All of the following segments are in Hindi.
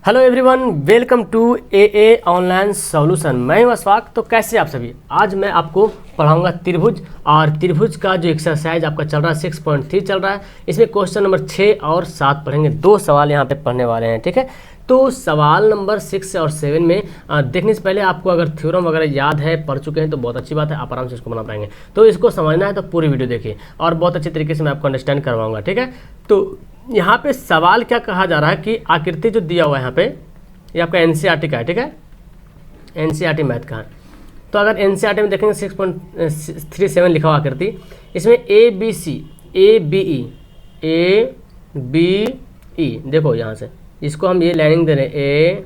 Hello everyone, welcome to a online solution. मैं हूं अशफाक। तो कैसे आप सभी, आज मैं आपको पढ़ाऊंगा त्रिभुज। और त्रिभुज का जो एक्सरसाइज आपका चल रहा है 6.3 चल रहा है। इसमें क्वेश्चन नंबर 6 और 7 पढ़ेंगे। 2 सवाल यहाँ पे पढ़ने वाले हैं, ठीक है। तो सवाल नंबर 6 और 7 में देखने से पहले आपको अगर थ्योरम वगैरह याद है, पढ़ चुके हैं तो बहुत अच्छी बात है, आप आराम से इसको बना पाएंगे। तो इसको समझना है तो पूरी वीडियो देखिए और बहुत अच्छे तरीके से मैं आपको अंडरस्टैंड करवाऊंगा, ठीक है। तो यहाँ पे सवाल क्या कहा जा रहा है कि आकृति जो दिया हुआ है यहाँ पे, ये आपका एनसीईआरटी का है, ठीक है। एनसीईआरटी मैथ का है। तो अगर एनसीईआरटी में देखेंगे 6.37 लिखा हुआ आकृति, इसमें ए बी ई देखो यहाँ से इसको हम ये लाइनिंग दे रहे हैं, ए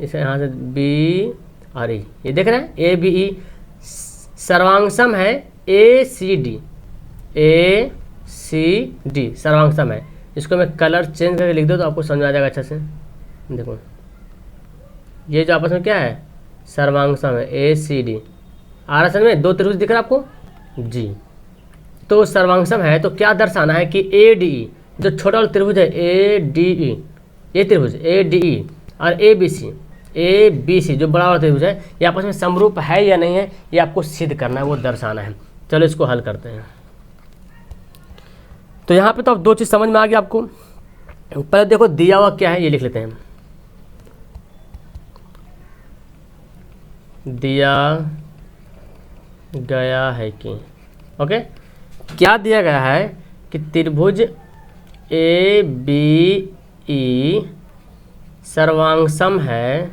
इसे यहाँ से बी और ई, ये देख रहे हैं ए बी ई। सर्वांगसम है ए सी डी सर्वांगसम है। इसको मैं कलर चेंज करके लिख दो तो आपको समझ आ जाएगा अच्छा से। देखो ये जो आपस में क्या है, सर्वांगसम है ए सी डी। आ रहा समझ में, 2 त्रिभुज दिख रहा है आपको जी। तो सर्वांगसम है तो क्या दर्शाना है कि ए डी ई जो छोटा वाला त्रिभुज है ए डी ई, ये त्रिभुज ए डी ई और ए बी सी जो बड़ा वाला त्रिभुज है, ये आपस में समरूप है या नहीं है, ये आपको सिद्ध करना है, वो दर्शाना है। चलो इसको हल करते हैं। तो यहाँ पे तो अब 2 चीज़ समझ में आ गई आपको। पहले देखो दिया हुआ क्या है, ये लिख लेते हैं। दिया गया है कि ओके, क्या दिया गया है कि त्रिभुज ए बी ई सर्वांगसम है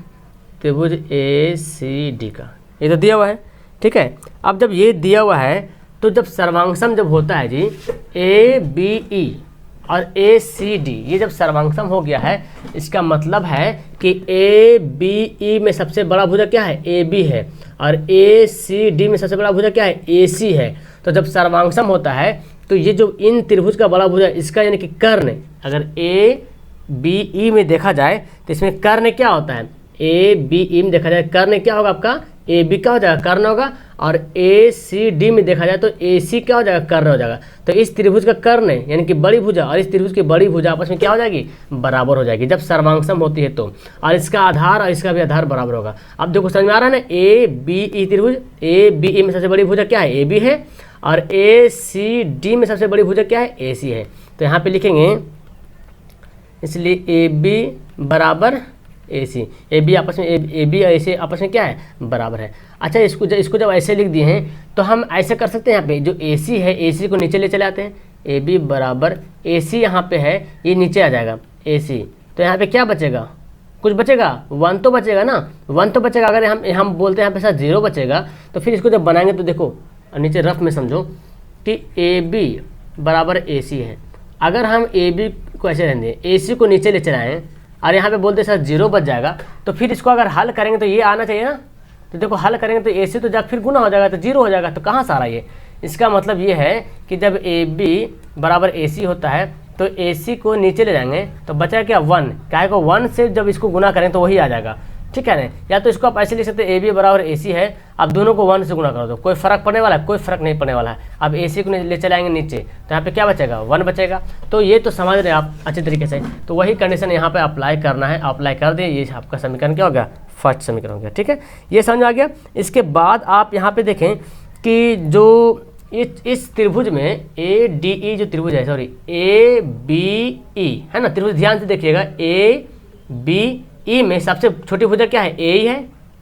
त्रिभुज ए सी डी का, ये तो दिया हुआ है, ठीक है। अब जब ये दिया हुआ है तो जब सर्वांगसम जब होता है जी, ए बी ई और ए सी डी, ये जब सर्वांगसम हो गया है, इसका मतलब है कि ए बी ई में सबसे बड़ा भुजा क्या है, ए बी है, और ए सी डी में सबसे बड़ा भुजा क्या है, ए सी है। तो जब सर्वांगसम होता है तो ये जो इन त्रिभुज का बड़ा भुजा, इसका यानी कि कर्ण, अगर ए बी ई में देखा जाए तो इसमें कर्ण क्या होता है, ए बी ई में देखा जाए कर्ण क्या होगा आपका, ए बी क्या हो जाएगा, कर्ण होगा। और ए सी डी में देखा जाए तो ए सी क्या हो जाएगा, कर्ण हो जाएगा। तो इस त्रिभुज का कर्ण यानी कि बड़ी भुजा और इस त्रिभुज की बड़ी भुजा आपस में क्या हो जाएगी, बराबर हो जाएगी जब सर्वांगसम होती है तो। और इसका आधार और इसका भी आधार बराबर होगा। अब देखो समझ में आ रहा है ना, ए बी ई त्रिभुज, ए बी ई में सबसे बड़ी भुजा क्या है, ए बी है, और ए सी डी में सबसे बड़ी भुजा क्या है, ए सी है। तो यहाँ पे लिखेंगे इसलिए ए बी बराबर ए सी, ए बी आपस में ए बी और ए सी आपस में क्या है, बराबर है। अच्छा इसको जब ऐसे लिख दिए हैं तो हम ऐसे कर सकते हैं, यहाँ पे जो ए सी है ए सी को नीचे ले चले आते हैं, ए बी बराबर ए सी यहाँ पे है, ये नीचे आ जाएगा ए सी। तो यहाँ पे क्या बचेगा, कुछ बचेगा, 1 तो बचेगा ना, 1 तो बचेगा। अगर हम बोलते हैं यहाँ पे साथ 0 बचेगा तो फिर इसको जब बनाएंगे तो देखो नीचे रफ में समझो कि ए बी बराबर ए सी है। अगर हम ए बी को ऐसे रहने ए सी को नीचे ले चलाएँ और यहाँ पे बोलते सर 0 बच जाएगा, तो फिर इसको अगर हल करेंगे तो ये आना चाहिए ना। तो देखो हल करेंगे तो ए सी तो फिर गुना हो जाएगा तो 0 हो जाएगा। तो कहाँ से आ रहा है ये, इसका मतलब ये है कि जब ए बी बराबर ए सी होता है तो ए सी को नीचे ले जाएंगे तो बचा क्या 1, क्या को 1 से जब इसको गुना करें तो वही आ जाएगा, ठीक है ना। या तो इसको आप ऐसे लिख सकते हैं ए बी बराबर ए सी है, अब दोनों को 1 से गुना कर दो, कोई फर्क पड़ने वाला है, कोई फर्क नहीं पड़ने वाला है। अब ए सी को ले चलाएंगे नीचे तो यहाँ पे क्या बचेगा, 1 बचेगा। तो ये तो समझ रहे हैं आप अच्छे तरीके से। तो वही कंडीशन यहाँ पे अप्लाई करना है, अप्लाई कर दिए, ये आपका समीकरण क्या हो गया, फर्स्ट समीकरण हो गया, ठीक है। ये समझ आ गया। इसके बाद आप यहाँ पे देखें कि जो इस त्रिभुज में ए डी ई जो त्रिभुज है, सॉरी ए बी ई है ना त्रिभुज, ध्यान से देखिएगा, ए बी ई में सबसे छोटी भुजा क्या है, ए ही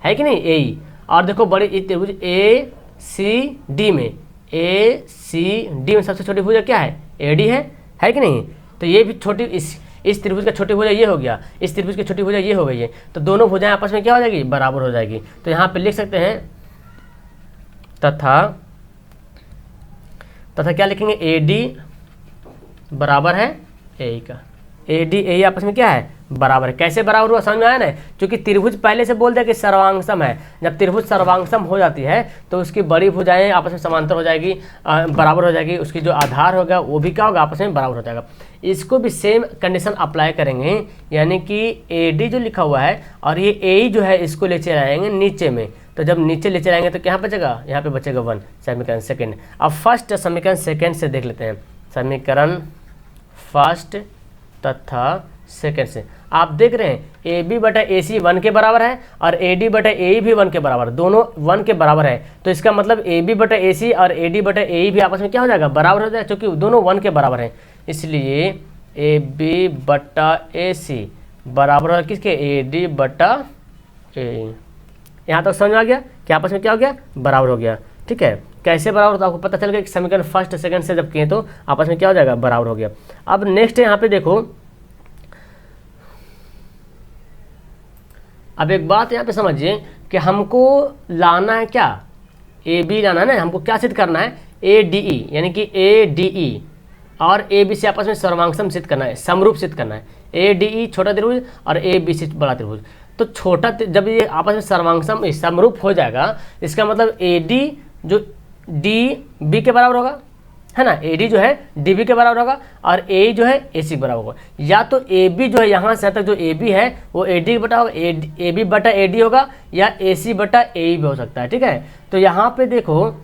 है कि नहीं, ए ही। और देखो बड़ी त्रिभुज ए सी डी में, ए सी डी में सबसे छोटी भुजा क्या है, ए डी है कि नहीं। तो ये भी छोटी, इस त्रिभुज का छोटी भुजा ये हो गया, इस त्रिभुज की छोटी भुजा ये हो गई है। तो दोनों भुजाएं आपस में क्या हो जाएगी, बराबर हो जाएगी। तो यहाँ पे लिख सकते हैं तथा क्या लिखेंगे, ए डी बराबर है ए का, ए डी ए आपस में क्या है, बराबर है। कैसे बराबर हुआ समझ में आया ना, क्योंकि त्रिभुज पहले से बोल दिया कि सर्वांगसम है। जब त्रिभुज सर्वांगसम हो जाती है तो उसकी बड़ी भुजाएं आपस में समांतर हो जाएगी, बराबर हो जाएगी, उसकी जो आधार होगा वो भी क्या होगा, आपस में बराबर हो जाएगा। इसको भी सेम कंडीशन अप्लाई करेंगे, यानी कि ए डी जो लिखा हुआ है और ये ए जो है इसको ले चले आएंगे नीचे में। तो जब नीचे ले चलाएंगे तो क्या बचेगा, यहाँ पे बचेगा 1 समीकरण सेकेंड। अब फर्स्ट समीकरण सेकेंड से देख लेते हैं। समीकरण फर्स्ट तथा सेकेंड से। आप देख रहे हैं ए बी बटा ए सी 1 के बराबर है और ए डी बटा ए भी 1 के बराबर, दोनों 1 के बराबर है। तो इसका मतलब ए बी बटा ए सी और ए डी बटा ए भी आपस में क्या हो जाएगा, बराबर हो जाएगा, क्योंकि दोनों 1 के बराबर हैं। इसलिए ए बी बटा ए सी बराबर है किसके, ए डी बटा ए। यहाँ तक समझ में आ गया कि आपस में क्या हो गया, बराबर हो गया। ठीक है, कैसे बराबर होता है आपको पता चल गया कि समीकरण फर्स्ट सेकंड से जब किए तो आपस में क्या हो जाएगा, बराबर हो गया। अब नेक्स्ट यहाँ पे देखो, अब एक बात यहाँ पे समझिए कि हमको लाना है क्या, ए बी लाना है ना, हमको क्या सिद्ध करना है, ए डी ई, यानी कि ए डी ई और ए बी सी आपस में सर्वांगसम सिद्ध करना है, समरूप सिद्ध करना है। ए डी ई छोटा त्रिभुज और ए बी सी बड़ा त्रिभुज। तो छोटा जब ये आपस में सर्वांगसम समरूप हो जाएगा, इसका मतलब ए डी जो डी बी के बराबर होगा, है ना, ए डी जो है डी बी के बराबर होगा और ए जो है ए सी के बराबर होगा। या तो ए बी जो है यहाँ से तक जो ए बी है वो ए डी बटा होगा, ए बी बटा ए डी होगा, या ए सी बटा ए भी हो सकता है। ठीक है, तो यहाँ पे देखो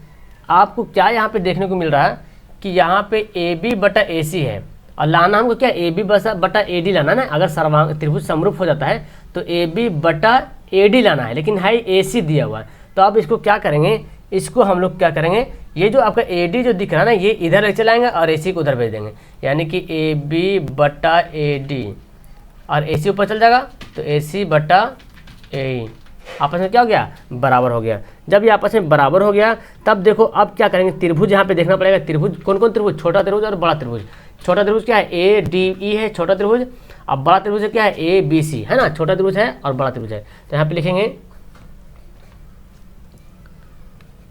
आपको क्या यहाँ पे देखने को मिल रहा है कि यहाँ पे ए बी बटा ए सी है और लाना हमको क्या, ए बी बटा ए डी लाना है ना। अगर सर्वांग त्रिभुज समरूप हो जाता है तो ए बी बटा ए डी लाना है, लेकिन है ए सी दिया हुआ है। तो अब इसको क्या करेंगे, इसको हम लोग क्या करेंगे, ये जो आपका ए डी जो दिख रहा है ना, ये इधर ले चलाएंगे और ए सी को उधर भेज देंगे, यानी कि ए बी बटा ए डी और ए सी ऊपर चल जाएगा तो ए सी बटा ए आपस में क्या हो गया, बराबर हो गया। जब ये आपस में बराबर हो गया तब देखो अब क्या करेंगे, त्रिभुज यहाँ पे देखना पड़ेगा, त्रिभुज कौन कौन त्रिभुज, छोटा त्रिभुज और बड़ा त्रिभुज। छोटा त्रिभुज क्या है, ए डी ई है छोटा त्रिभुज, अब बड़ा त्रिभुज क्या है, ए बी सी, है ना, छोटा त्रिभुज है और बड़ा त्रिभुज है। तो यहाँ पे लिखेंगे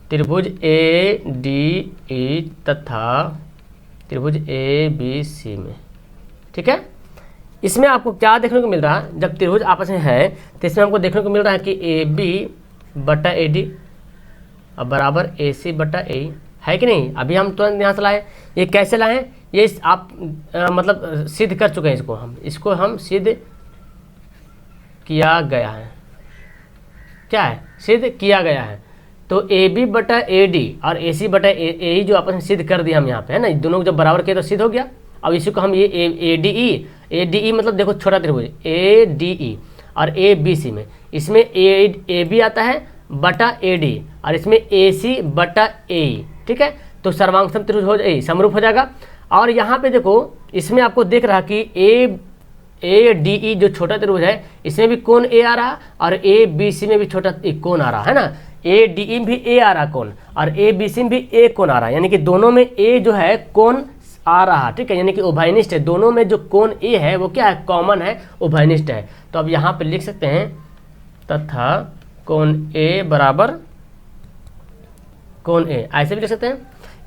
त्रिभुज ए डी ई तथा त्रिभुज ए बी सी में। ठीक है, इसमें आपको क्या देखने को मिल रहा है, जब त्रिभुज आपस में है तो इसमें हमको देखने को मिल रहा है कि ए बी बटा ए डी और बराबर ए सी बटा ए, है कि नहीं। अभी हम तुरंत यहाँ से लाए, ये कैसे लाए, ये आप मतलब सिद्ध कर चुके हैं, इसको हम सिद्ध किया गया है, क्या है, सिद्ध किया गया है। तो ए बी बटा ए डी और ए सी बटा ए जो आपस में सिद्ध कर दिया हम यहाँ पे, है ना, दोनों को जब बराबर किए तो सिद्ध हो गया। अब इसी को हम ये ए डी ई मतलब देखो छोटा त्रिभुज ए डी ई और ए बी सी में, इसमें ए बी आता है बटा ए डी और इसमें ए सी बटा ए। ठीक है, तो सर्वांगसम त्रिभुज हो समरूप हो जाएगा। और यहाँ पे देखो इसमें आपको देख रहा कि ए डी ई जो छोटा त्रिभुज है इसमें भी कोण ए आ रहा और ए बी सी में भी छोटा कोण आ रहा है ना, ए डी ई भी ए आ रहा कोण और ए बी सी में भी ए कोण आ रहा है, यानी कि दोनों में ए जो है कोण आ रहा। ठीक है, यानी कि उभयनिष्ठ है, दोनों में जो कोण ए है वो क्या है, कॉमन है, उभयनिष्ठ है। तो अब यहाँ पे लिख सकते हैं तथा कोण ए बराबर कोण ए, ऐसे भी लिख सकते हैं,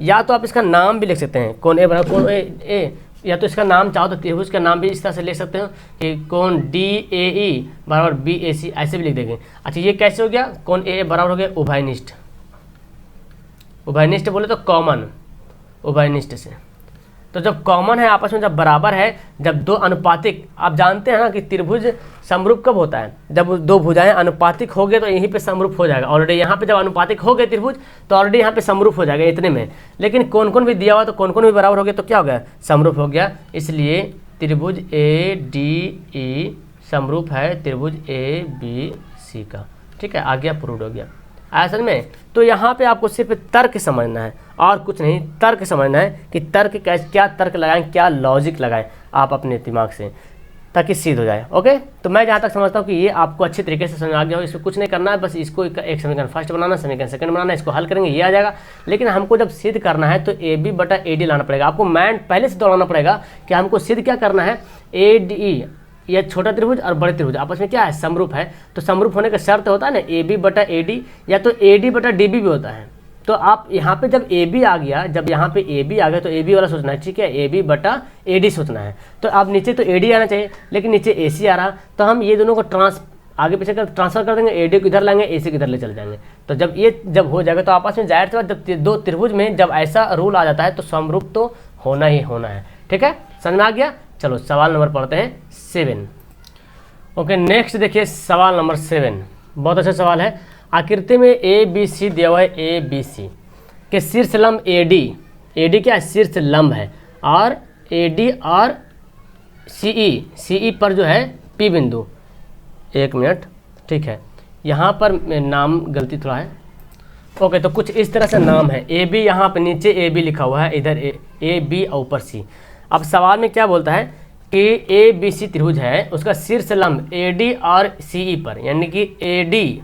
या तो आप इसका नाम भी लिख सकते हैं, कोण ए बराबर कोण ए, या तो इसका नाम चाहो तो त्रिभुज का नाम भी इस तरह से लिख सकते हो कि कोण डी ए ई बराबर बी ए सी, ऐसे भी लिख देंगे। अच्छा, ये कैसे हो गया, कोण ए बराबर हो गया उभयनिष्ठ, उभयनिष्ठ बोले तो कॉमन, उभयनिष्ठ से। तो जब कॉमन है आपस में, जब बराबर है, जब दो अनुपातिक, आप जानते हैं ना कि त्रिभुज समरूप कब होता है, जब दो भुजाएं अनुपातिक हो गए तो यहीं पे समरूप हो जाएगा। ऑलरेडी यहाँ पे जब अनुपातिक हो गए त्रिभुज तो ऑलरेडी यहाँ पे समरूप हो जाएगा इतने में, लेकिन कौन कौन भी दिया हुआ तो कौन कौन भी बराबर हो गया तो क्या हो गया, समरूप हो गया। इसलिए त्रिभुज ए डी ई समरूप है त्रिभुज ए बी सी का। ठीक है, आ गया, प्रूव हो गया असल में। तो यहाँ पे आपको सिर्फ तर्क समझना है और कुछ नहीं, तर्क समझना है कि तर्क क्या तर्क लगाएं, क्या लॉजिक लगाएं आप अपने दिमाग से, ताकि सिद्ध हो जाए। ओके, तो मैं जहाँ तक समझता हूँ कि ये आपको अच्छे तरीके से समझ आ गया हो, इसमें कुछ नहीं करना है, बस इसको एक समीकरण फर्स्ट बनाना, समीकरण सेकंड बनाना, इसको हल करेंगे ये आ जाएगा। लेकिन हमको जब सिद्ध करना है तो ए बी बटा ए डी लाना पड़ेगा, आपको माइंड पहले से दौड़ाना पड़ेगा कि हमको सिद्ध क्या करना है, ए डी ई या छोटा त्रिभुज और बड़े त्रिभुज आपस में क्या है, समरूप है। तो समरूप होने का शर्त होता है ना ए बी बटा ए डी, या तो ए डी बटा डी बी भी होता है। तो आप यहाँ पे जब ए बी आ गया, जब यहाँ पे ए बी आ गया तो ए बी वाला सोचना है, ठीक है, ए बी बटा ए डी सोचना है। तो अब नीचे तो ए डी आना चाहिए, लेकिन नीचे ए सी आ रहा, तो हम ये दोनों को आगे पीछे कर ट्रांसफर कर देंगे, ए डी को इधर लाएंगे, ए सी को इधर ले चले जाएंगे। तो जब ये जब हो जाएगा तो आपस में जाहिर सी बात, जब दो त्रिभुज में जब ऐसा रूल आ जाता है तो समरूप तो होना ही होना है। ठीक है, समझ में आ गया। चलो सवाल नंबर पढ़ते हैं 7। ओके, नेक्स्ट देखिए सवाल नंबर 7, बहुत अच्छा सवाल है। आकृति में ए बी सी दिया हुआ है, ए बी सी के शीर्ष लंब ए डी क्या है, शीर्ष लंब है, और ए डी और CE पर जो है P बिंदु, 1 मिनट, ठीक है, यहाँ पर नाम गलती थोड़ा है। ओके, तो कुछ इस तरह से नाम है, AB यहाँ पे नीचे AB लिखा हुआ है, इधर AB और ऊपर C। अब सवाल में क्या बोलता है कि ABC त्रिभुज है, उसका शीर्ष लंब AD और CE पर, यानी कि AD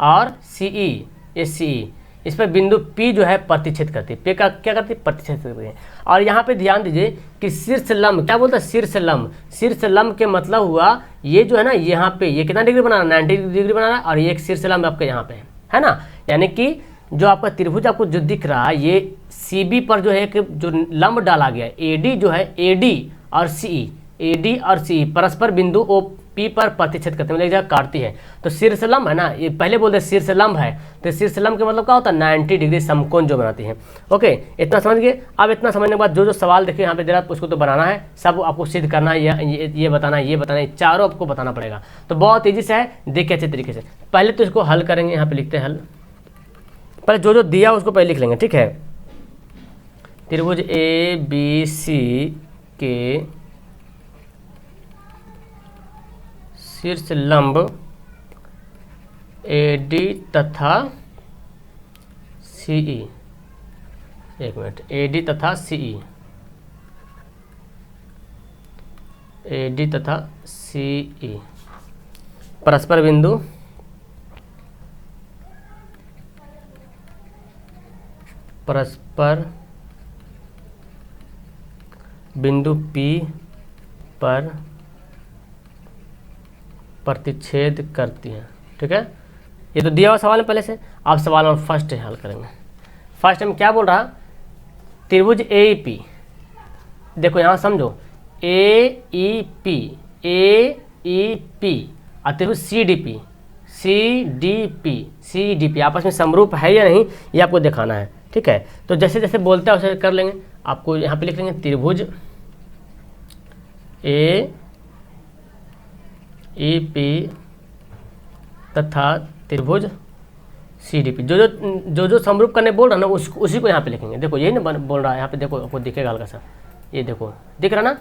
और CE, ये CE, इस पर बिंदु P जो है प्रतिच्छेद करती है। P का क्या करती है? प्रतिच्छेद करती है। और यहाँ पे ध्यान दीजिए कि शीर्ष लंब, क्या बोलता है? शीर्ष लंब। शीर्ष लंब के मतलब हुआ ये जो है ना, यहाँ पे ये कितना डिग्री बनाना, 90 डिग्री बनाना, और ये एक शीर्ष लंब आपके यहाँ पे है ना। यानी कि जो आपका त्रिभुज आपको जो दिख रहा है, ये CB पर जो है एक जो लंब डाला गया है, AD जो है, AD और CE परस्पर बिंदु P पर प्रतिच्छेद करते हैं, मतलब एक जगह काटती है। तो शीर्ष लंब है ना, ये पहले बोलते शीर्ष लंब है, तो शीर्ष लंब का मतलब क्या होता है? 90 डिग्री समकोण जो बनाती है। ओके, इतना समझ गए। अब इतना समझने के बाद जो जो सवाल देखिए यहाँ पे दे रहा है, उसको तो बनाना है, सब आपको सिद्ध करना है, ये बताना है, ये बताना है, चारों आपको बताना पड़ेगा। तो बहुत तेजी से है, देखिए अच्छे तरीके से। पहले तो इसको हल करेंगे, यहाँ पे लिखते हैं हल। पहले जो जो दिया उसको पहले लिख लेंगे, ठीक है। त्रिभुज ABC के शीर्ष लंब AD तथा CE, 1 मिनट, AD तथा CE, AD तथा CE परस्पर बिंदु P पर प्रतिच्छेद करती हैं, ठीक है। ये तो दिया हुआ सवाल है पहले से। आप सवाल और फर्स्ट हल करेंगे। फर्स्ट में क्या बोल रहा? त्रिभुज AEP, देखो यहाँ समझो, AEP और त्रिभुज CDP आपस में समरूप है या नहीं, ये आपको दिखाना है, ठीक है। तो जैसे जैसे बोलते हैं वैसे कर लेंगे। आपको यहाँ पे लिख लेंगे त्रिभुज AEP तथा त्रिभुज CDP, जो समरूप करने बोल रहा ना, उसी को यहाँ पे लिखेंगे। देखो यही ना बोल रहा है, यहाँ पे देखो, आपको दिखेगा हल्का सा, ये देखो दिख रहा ना,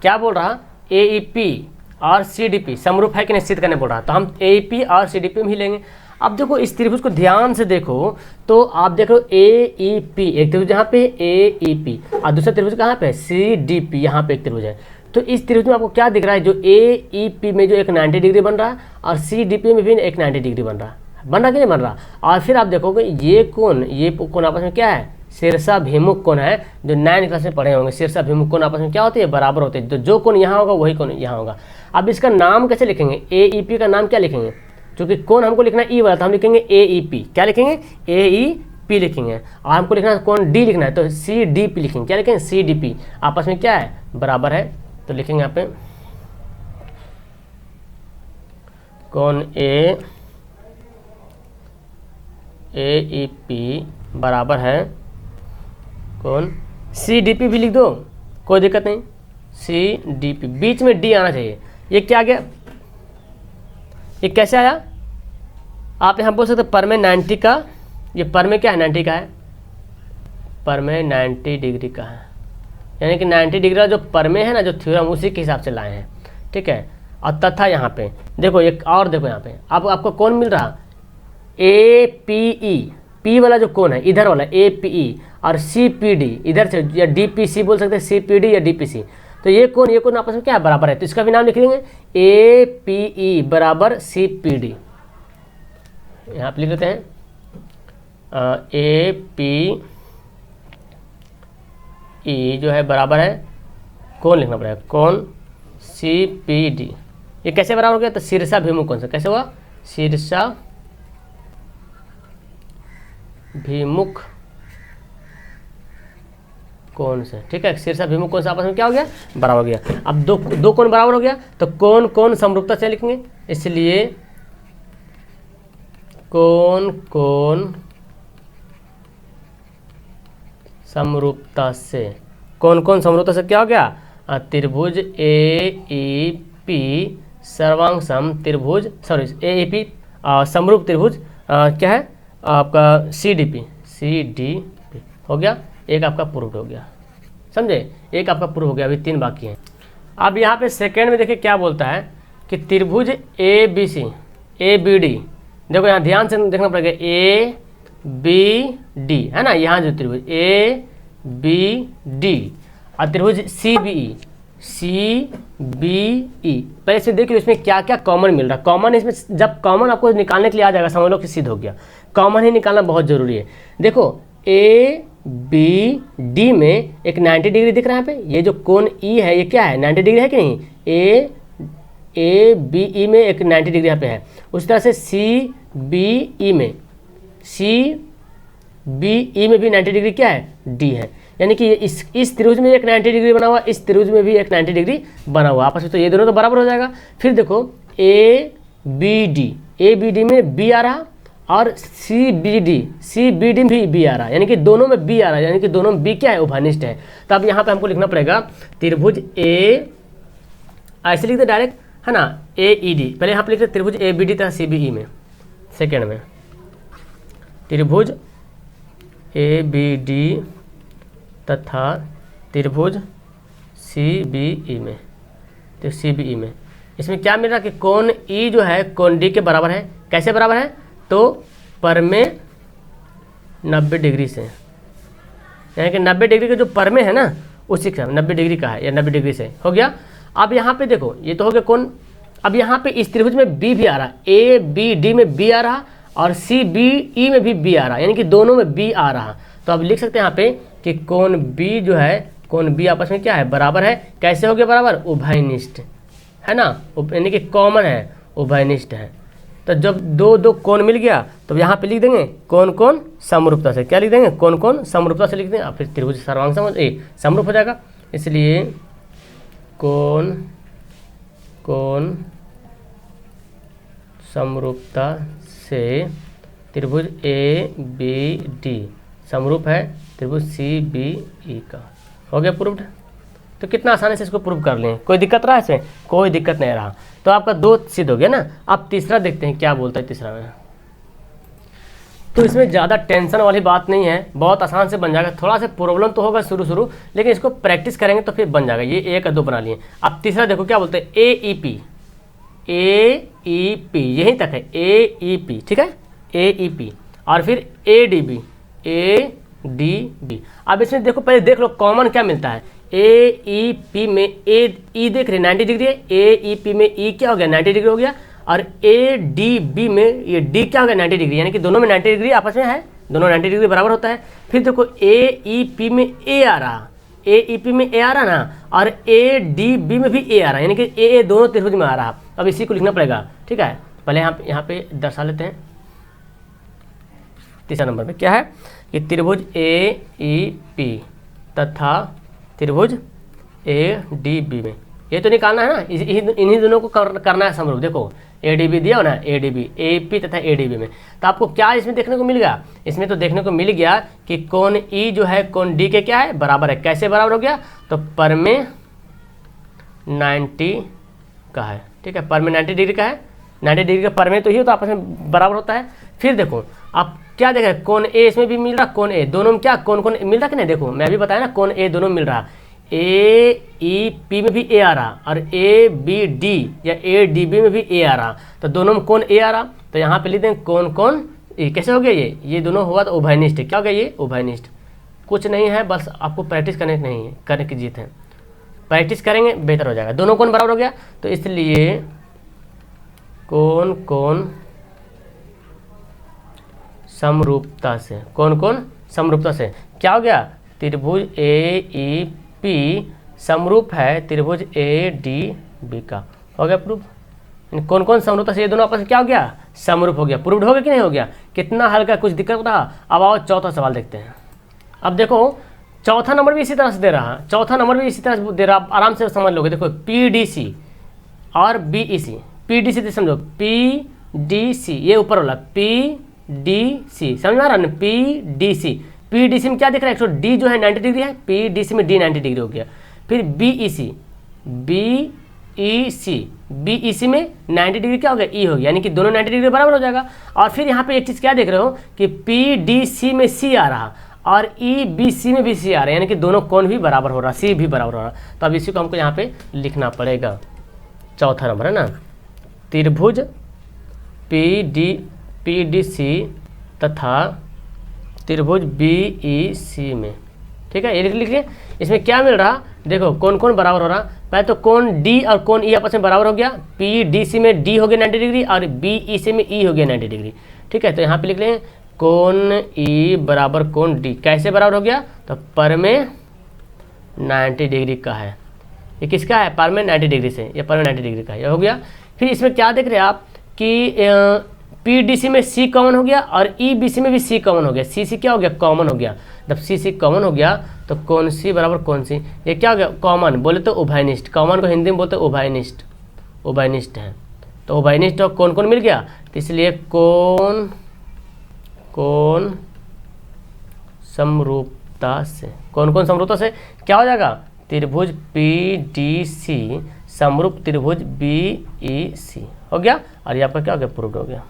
क्या बोल रहा? AEP और CDP समरूप है कि निश्चित करने बोल रहा, तो हम AEP और CDP में ही लेंगे। अब देखो इस त्रिभुज को ध्यान से देखो, तो आप देखो AEP, एक त्रिभुज यहाँ पे AEP और दूसरा त्रिभुज कहाँ पे? CDP, यहाँ पे एक त्रिभुज है। तो इस त्रिभुज में आपको क्या दिख रहा है? जो AEP में जो एक 90 डिग्री बन रहा है और CDP में भी एक 90 डिग्री बन रहा कि नहीं बन रहा। और फिर आप देखोगे ये कोण आपस में क्या है? शीर्षाभिमुख कोण है, जो 9 क्लास में पढ़े होंगे। शीर्षाभिमुख कोण आपस में क्या होती है? बराबर होते हैं। तो जो कोण यहाँ होगा वही कोण यहाँ होगा। अब इसका नाम कैसे लिखेंगे? AEP का नाम क्या लिखेंगे? क्योंकि कोण हमको लिखना E वाला, तो हम लिखेंगे AEP। क्या लिखेंगे? AEP लिखेंगे। और हमको लिखना है कोण D लिखना है, तो CDP लिखेंगे। क्या लिखेंगे? CDP। आपस में क्या है? बराबर है। तो लिखेंगे यहाँ पे कोण AEP बराबर है कोण CDP भी लिख दो, कोई दिक्कत नहीं। CDP, बीच में D आना चाहिए। ये क्या आ गया? ये कैसे आया? आप यहाँ बोल सकते पर में 90 का, ये पर में क्या है? 90 का है, पर में 90 डिग्री का है, यानी कि 90 डिग्री का जो पर में है ना, जो थ्योरम, उसी के हिसाब से लाए हैं, ठीक है। और तथा यहाँ पे देखो एक और, देखो यहाँ पे अब आपको कौन मिल रहा? APE, P वाला जो कोण है इधर वाला APE, और CPD इधर से, या DPC बोल सकते हैं, CPD या DPC। तो ये कोण आपस में क्या है? बराबर है। तो इसका भी नाम लिख देंगे APE बराबर CPD। यहाँ पे लिख लेते हैं APE जो है बराबर है, कोण लिखना पड़ेगा, कोण CPD। ये कैसे बराबर हो गया? तो शीर्षाभिमुख कोण से। कैसे हुआ? शीर्षाभिमुख कोण से, ठीक है। शीर्षाभिमुख कोण से आपस में क्या हो गया? बराबर हो गया। अब दो कोण बराबर हो गया, तो कोण समरूपता से लिखेंगे, इसलिए कोण समरूपता से, कोण समरूपता से क्या हो गया? त्रिभुज AEP सर्वांग त्रिभुज, AEP समरूप त्रिभुज क्या है आपका? CDP हो गया। एक आपका प्रूव हो गया, समझे? एक आपका प्रूव हो गया, अभी 3 बाकी हैं। अब यहाँ पे सेकेंड में देखिए क्या बोलता है कि त्रिभुज A B C A B D, देखो यहाँ ध्यान से देखना पड़ेगा, ए बी डी है ना, यहाँ जो त्रिभुज ए बी डी और त्रिभुज सी बी ई, पहले से देख लो इसमें क्या क्या कॉमन मिल रहा है। कॉमन इसमें जब कॉमन आपको निकालने के लिए आ जाएगा समझ लो कि सिद्ध हो गया। कॉमन ही निकालना बहुत जरूरी है। देखो ए बी डी में एक 90 डिग्री दिख रहा है यहाँ पे, ये जो कोण ई है ये क्या है 90 डिग्री है कि नहीं, ए बी ई में एक 90 डिग्री यहाँ पे है। उसी तरह से सी बी ई में भी 90 डिग्री क्या है, डी है। यानी कि इस त्रिभुज में एक 90 डिग्री बना हुआ, इस त्रिभुज में भी एक 90 डिग्री बना हुआ, आपस में तो ये दोनों तो बराबर हो जाएगा। फिर देखो ए बी डी में बी आ रहा और सी बी डी में भी बी आ रहा, यानी कि दोनों में बी आ रहा है, यानी कि दोनों में बी क्या है, उभयनिष्ठ है। तो अब यहाँ पे हमको लिखना पड़ेगा त्रिभुज ए, ऐसे लिखते डायरेक्ट है ना, ए ई डी, पहले यहाँ पे लिखते त्रिभुज ए बी डी तथा सी बी ई में, सेकेंड में त्रिभुज ए बी डी तथा त्रिभुज सी बी ई में, तो सी बी ई में इसमें क्या मिल रहा है कि कोण ई जो है कोण डी के बराबर है। कैसे बराबर है, तो परमे 90 डिग्री से, यानी कि 90 डिग्री का जो परमे है ना उसी का 90 डिग्री का है, या 90 डिग्री से हो गया। अब यहाँ पे देखो ये तो हो गया कोण। अब यहाँ पे इस त्रिभुज में बी भी आ रहा, ए बी डी में बी आ रहा और सी बी ई में भी बी आ रहा, यानी कि दोनों में बी आ रहा। तो अब लिख सकते हैं यहाँ पे कि कोण बी जो है, कोण बी आपस में क्या है, बराबर है। कैसे हो गया बराबर, उभयनिष्ठ है ना, यानी कि कॉमन है, उभयनिष्ठ है। तो जब दो कोण मिल गया तो यहाँ पे लिख देंगे कोण कोण समरूपता से, क्या लिख देंगे, कोण कोण समरूपता से लिख देंगे, फिर त्रिभुज सर्वांग समरूप हो जाएगा। इसलिए कोण कोण समरूपता से त्रिभुज ए बी डी समरूप है त्रिभुज सी बी ई का। हो गया प्रूव्ड। तो कितना आसानी से इसको प्रूव कर लें, कोई दिक्कत रहा है इसमें, कोई दिक्कत नहीं रहा। तो आपका 2 सिद्ध हो गया ना। अब तीसरा देखते हैं क्या बोलता है तीसरा में। तो इसमें ज़्यादा टेंशन वाली बात नहीं है, बहुत आसान से बन जाएगा। थोड़ा सा प्रॉब्लम तो होगा शुरू लेकिन इसको प्रैक्टिस करेंगे तो फिर बन जाएगा। ये 1 और 2 बना लिए। अब तीसरा देखो क्या बोलते हैं, ए ई पी यहीं तक है, ए ई पी, ठीक है, ए ई पी और फिर ए डी बी। अब इसमें देखो पहले देख लो कॉमन क्या मिलता है। ए ई पी में ए ई देख रहे 90 डिग्री है, ए ई पी में ई क्या हो गया 90 डिग्री हो गया, और ए डी बी में ये डी क्या हो गया 90 डिग्री, यानी कि दोनों में 90 डिग्री आपस में है, दोनों 90 डिग्री बराबर होता है। फिर देखो ए ई पी में ए आ रहा, ए ई पी में ए आ रहा ना, और ए डी बी में भी ए आ रहा, यानी कि ए दोनों त्रिभुज में आ रहा। अब इसी को लिखना पड़ेगा, ठीक है। पहले यहाँ पे दर्शा लेते हैं। तीसरा नंबर पे क्या है कि त्रिभुज ए ई पी तथा त्रिभुज ए डी बी में, ये तो निकालना है ना, इन्हीं दोनों को करना है समरूप। देखो ए डी बी दिया हो ना, A D B A P तथा ए डी बी में, तो आपको क्या इसमें देखने को मिल गया, इसमें तो देखने को मिल गया कि कोण ई जो है कोण डी के क्या है बराबर है। कैसे बराबर हो गया, तो परमे 90 का है, ठीक है, परमे 90 डिग्री का है, 90 डिग्री का परमे तो ही तो आपस में बराबर होता है। फिर देखो आप क्या देख रहे हैं, कोण ए इसमें भी मिल रहा, कोण ए दोनों में क्या कोण मिल रहा कि नहीं, देखो मैं अभी बताया ना कोण ए दोनों मिल रहा, ए ई पी में भी ए आ रहा और ए बी डी या ए डी बी में भी ए आ रहा, तो दोनों में कोण ए आ रहा। तो यहाँ पे लिख दें कोण कोण ए। कैसे हो गया ये दोनों हुआ तो उभयनिष्ठ। क्या हो गया ये उभयनिष्ठ। कुछ नहीं है, बस आपको प्रैक्टिस करने नहीं है, करने की जीत है, प्रैक्टिस करेंगे बेहतर हो जाएगा। दोनों कोण बराबर हो गया, तो इसलिए कोण कोण समरूपता से, कोण कोण समरूपता से क्या हो गया, त्रिभुज ए ई पी समरूप है त्रिभुज ए डी बी का। हो गया प्रूफ। कौन कौन समरूपता से ये दोनों आपस में क्या हो गया, समरूप हो गया। प्रूव्ड हो गया कि नहीं हो गया, कितना हल्का, कुछ दिक्कत रहा। अब आओ चौथा सवाल देखते हैं। अब देखो चौथा नंबर भी इसी तरह से दे रहा, चौथा नंबर भी इसी तरह से दे रहा, आराम से समझ लोगे। देखो पी डी सी और बी ई सी, पी डी सी समझो, पी डी सी ये ऊपर वाला पी डी सी, समझ में आ रहा ना, P D C. P D C में क्या दिख रहा है, 100 जो है 90 डिग्री है, पी डी सी में डी 90 डिग्री हो गया। फिर बी ई सी, बी ई सी में 90 डिग्री क्या हो गया, ई हो गया, यानी कि दोनों 90 डिग्री बराबर हो जाएगा। और फिर यहाँ पे एक चीज़ क्या देख रहे हो कि पी डी सी में सी आ रहा और ई बी सी में भी सी आ रहे हैं, यानी कि दोनों कोण भी बराबर हो रहा, सी भी बराबर हो रहा। तो अब इसी को हमको यहाँ पे लिखना पड़ेगा। चौथा नंबर है ना, त्रिभुज पी डी सी तथा त्रिभुज बी ई सी में, ठीक है, ये लिख लीजिए। इसमें क्या मिल रहा, देखो कौन कौन बराबर हो रहा। पहले तो कौन डी और कौन ई आपस में बराबर हो गया, पी डी सी में डी हो गया 90 डिग्री और बी ई सी में ई हो गया 90 डिग्री, ठीक है। तो यहाँ पे लिख लें कौन ई बराबर कौन डी, कैसे बराबर हो गया, तो पर में 90 डिग्री का है। ये किसका है, पर में 90 डिग्री से, ये पर में 90 डिग्री का है, ये हो गया। फिर इसमें क्या देख रहे हैं आप कि पी डी सी में सी कॉमन हो गया और ई बी सी में भी सी कॉमन हो गया, सी सी क्या हो गया, कॉमन हो गया। जब सी सी कॉमन हो गया तो कौन सी बराबर कौन सी, ये क्या हो गया, कॉमन, बोले तो उभयनिष्ठ, कॉमन को हिंदी में बोलते उभयनिष्ठ, उभयनिष्ठ है। तो उभयनिष्ठ और कौन कौन मिल गया, तो इसलिए कौन कौन समरूपता से, कौन कौन समरूपता से क्या हो जाएगा, त्रिभुज पी डी सी समरूप त्रिभुज बी ई सी हो गया। और ये आपका क्या हो गया, प्रूव्ड हो गया।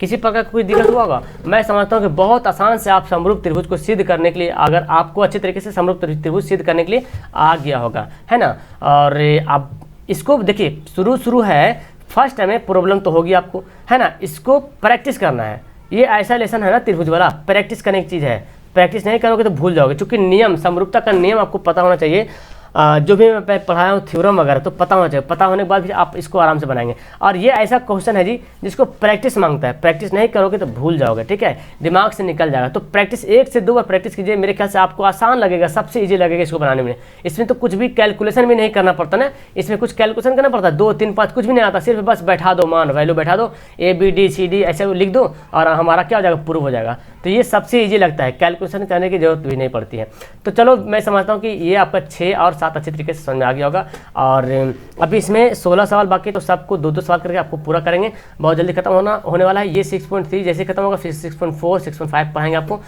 किसी प्रकार का कोई दिक्कत हुआ होगा, मैं समझता हूँ कि बहुत आसान से आप समरूप त्रिभुज को सिद्ध करने के लिए, अगर आपको अच्छे तरीके से समरूप त्रिभुज सिद्ध करने के लिए आ गया होगा, है ना। और आप इसको देखिए, शुरू है, फर्स्ट टाइम में प्रॉब्लम तो होगी आपको, है ना। इसको प्रैक्टिस करना है, ये ऐसा लेसन है ना त्रिभुज वाला, प्रैक्टिस करने की चीज़ है। प्रैक्टिस नहीं करोगे तो भूल जाओगे, क्योंकि नियम, समरूपता का नियम आपको पता होना चाहिए। जो भी मैं पढ़ाया हूँ थ्योरम वगैरह तो पता होना चाहिए, पता होने के बाद फिर आप इसको आराम से बनाएंगे। और ये ऐसा क्वेश्चन है जी जिसको प्रैक्टिस मांगता है, प्रैक्टिस नहीं करोगे तो भूल जाओगे, ठीक है, दिमाग से निकल जाएगा। तो प्रैक्टिस 1 से 2 बार प्रैक्टिस कीजिए, मेरे ख्याल से आपको आसान लगेगा, सबसे ईजी लगेगा इसको बनाने में। इसमें तो कुछ भी कैलकुलेशन भी नहीं करना पड़ता ना, इसमें कुछ कैलकुलेशन करना पड़ता है, 2 3 5 कुछ भी नहीं आता, सिर्फ बस बैठा दो, मान वैल्यू बैठा दो, A B D C D ऐसे लिख दो और हमारा क्या हो जाएगा, प्रूव हो जाएगा। तो ये सबसे ईजी लगता है, कैलकुलेशन करने की जरूरत भी नहीं पड़ती है। तो चलो मैं समझता हूँ कि ये आपका 6 और 7 अच्छे तरीके से समझ में आ गया होगा। और अभी इसमें 16 सवाल बाकी, तो सबको 2-2 सवाल करके आपको पूरा करेंगे, बहुत जल्दी खत्म होने वाला है। ये 6.3 जैसे खत्म होगा फिर 6.4 6.5 पढ़ाएंगे आपको।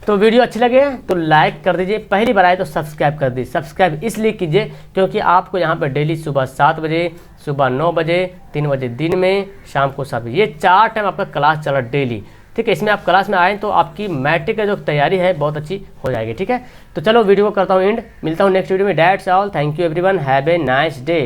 तो वीडियो अच्छी लगे तो लाइक कर दीजिए, पहली बार आए तो सब्सक्राइब कर दीजिए। सब्सक्राइब इसलिए कीजिए क्योंकि आपको यहाँ पर डेली सुबह 7 बजे, सुबह 9 बजे, 3 बजे दिन में, शाम को 7 बजे, ये 4 टाइम आपका क्लास चला डेली, ठीक है। इसमें आप क्लास में आए तो आपकी मैट्रिक का जो तैयारी है बहुत अच्छी हो जाएगी, ठीक है। तो चलो वीडियो को करता हूँ एंड, मिलता हूँ नेक्स्ट वीडियो में। That's all, thank you everyone, have a nice day.